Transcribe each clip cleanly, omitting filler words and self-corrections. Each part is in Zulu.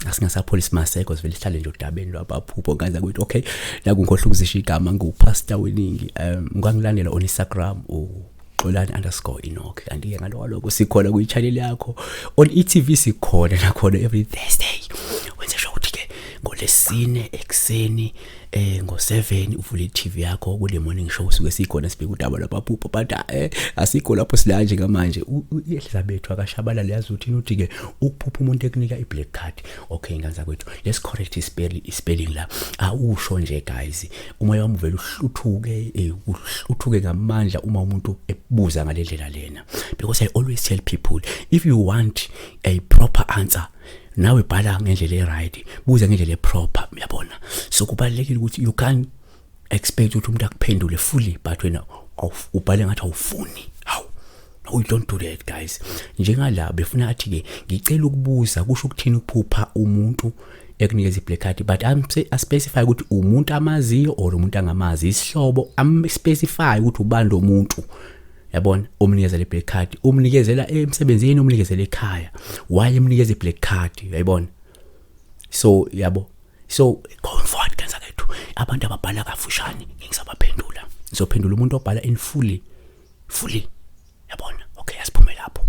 Asingasapolice maseko sivele sihlale nje udabeni lwabaphupho kanza ukuthi okay la kungikhohle ukuzisha igama ngupastor WeNingi ngikangilandela on Instagram Xolani_Enoch kanti ke ngaloko sikhona kwi-channel yakho on eTV sikhona nakhona every Thursday wenze show ukuthi ke ngolesine ekseni ngo7 uvule iTV yakho kule morning show suke sikhona sibheka udaba lwabaphupho but asikho lapho silanje ngamanje uElizabeth akashabala leyazi uthini uthi ke ukuphupha umuntu ekunika iblack card okay nganza kwethu let's correct spelling la awusho nje guys umoya wami uvela uhluthuke ngamandla uma umuntu ebuza ngalendlela lena because I always tell people if you want a proper answer nawe bhala ngendlela right buza ngendlela proper uyabona so kubalekile ukuthi you can't expect ukuthi umuntu akuphendule fully but wena ubhale ngathi awufuni no you don't do that guys njengala befuna athi ke ngicela ukubuza kusho ukuthini ukuphupha umuntu ekunikeza iblack card but I specify ukuthi umuntu amaziyo or umuntu angamazi isihlobo specify ukuthi ubando umuntu yabona umnikeza le black card umnikezela emsebenzini umnikezela ekhaya why emnikeza iblack card yayibona so yabo so going forward kanza kethu abantu ababhala kafushane ngisabaphendula ngizophendula umuntu obhala in fully yabona okay asiphume lapho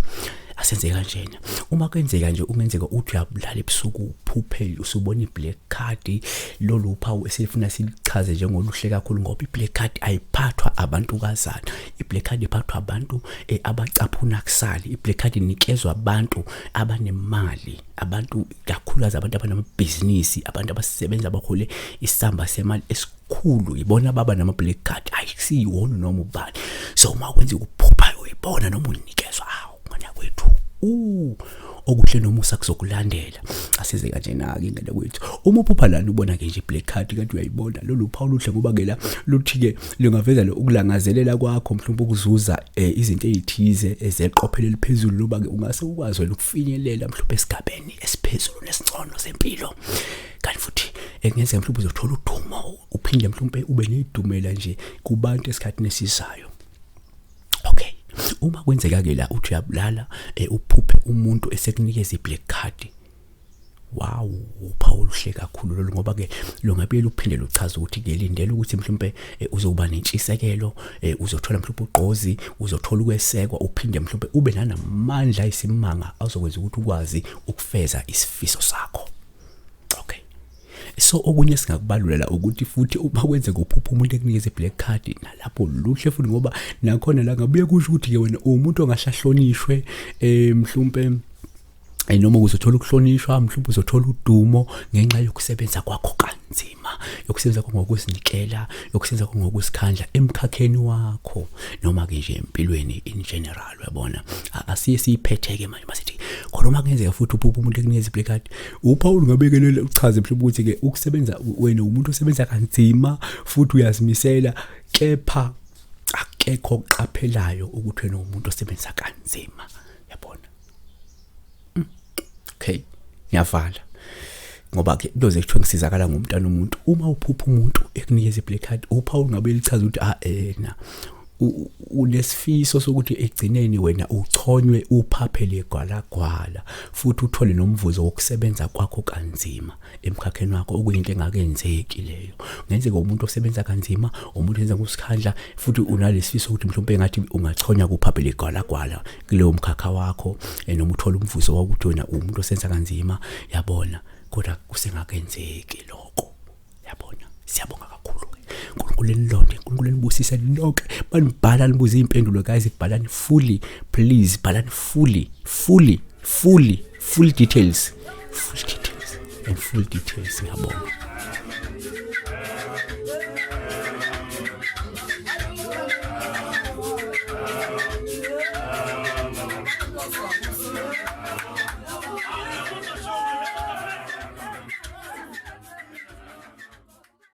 asenze kanjena uma kwenzeka nje ungenzeka uthi uyabulala ebusuku uphuphe usubona iblack card lolu uphawu esifuna silichaze njengoluhle kakhulu ngoba iblack card ayiphathwa abantu kazana iblack card iphathwa abantu abacaphuna kusali iblack card inikezwe abantu abanemali abantu kakhulukazi abantu abanamabhizinisi abantu abasebenza abakhole isamba semali esikhulu ibona baba nama black card ayisiwona noma ubani so uma kwenza ukuphupha uyibona noma unikezwa ngana kwethu okuhle nomusa kuzokulandela asize kanjena ke ngene kwethu uma uphupha lana ubona ke nje iblack card kanti uyayibona lolu phawu luhle kuba ke la luthi ke lingaveza lo ukulangazelela kwakho mhlawumbe ukuzuza izinto ezithize ezeqophelo eliphezulu loba ke ungase ukwazi wena ukufinyelela mhlawumbe esigabeni esiphezulu nesingcono sempilo kanti futhi engenzeka mhlawumbe uzothola udumo uphinde mhlawumbe ube nedumela nje kubantu esikhathini esizayo okay uma kwenzeka ke la uthi uyabulala uphuphe umuntu esekunikeza iblack card wow uphawu luhle kakhulu lo ngoba ke lo ngabe luphinde luchaza ukuthi ke lindele ukuthi mhlawumbe uzoba nentshisekelo uzothola mhlawumbe ugqozi uzothola ukwesekwa uphinde mhlawumbe ube nanamandla isimanga azokwenza ukuthi ukwazi ukufeza isifiso sakho okay so okunye singakubalulela ukuthi futhi uma kwenzeka uphupha umuntu ekunikeza iblack card nalapho luhle futhi ngoba nakhona la ngabuye kusho ukuthi ke wena umuntu ongashahlonishwe mhlawumbe noma uzothola ukuhlonishwa mhlawumbe uzothola udumo ngenxa yokusebenza kwakho kanzima yokusebenza ngokuzinikela yokusebenza ngokusikhandla emkhakheni wakho noma ke nje empilweni in general uyabona asiye siyiphetheke manje masithi khona uma kungenzeka futhi uphupha umuntu ekunikeza iblack card uPaul ngabekelela uchaze mhlawumbe ukuthi ke ukusebenza wena umuntu osebenza kanzima futhi uyazimisela kepha akekho oqaphelayo ukuthi wena umuntu osebenza kanzima yabona okay ngiyavala ngoba ke into zekuthiwa ngisizakala ngomntana umuntu uma uphupha umuntu ekunikeza iblack card uPaul ngabe lichaza ukuthi unesifiso sokuthi egcineni wena uchonywe uphaphele gwalagwala futhi uthole nomvuzo wokusebenza kwakho kanzima emkhakheni wakho okuyinto engakenzeki leyo ngenzeka umuntu osebenza kanzima umuntu enza ngosikhandla futhi unalesifiso ukuthi mhlawumbe ngathi ungachonywa kuphaphele gwalagwala kuleyo mkhakha wakho noma uthola umvuzo wokuthi wena umuntu osenza kanzima yabona kodwa kusengakenzeki lokho yabona siyabonga kakhulu uNkulunkulu enilonde uNkulunkulu enibusisa lonke banibhala nibuza impendulo guys ibhalani fully please bhalani full details and full details ngiyabonga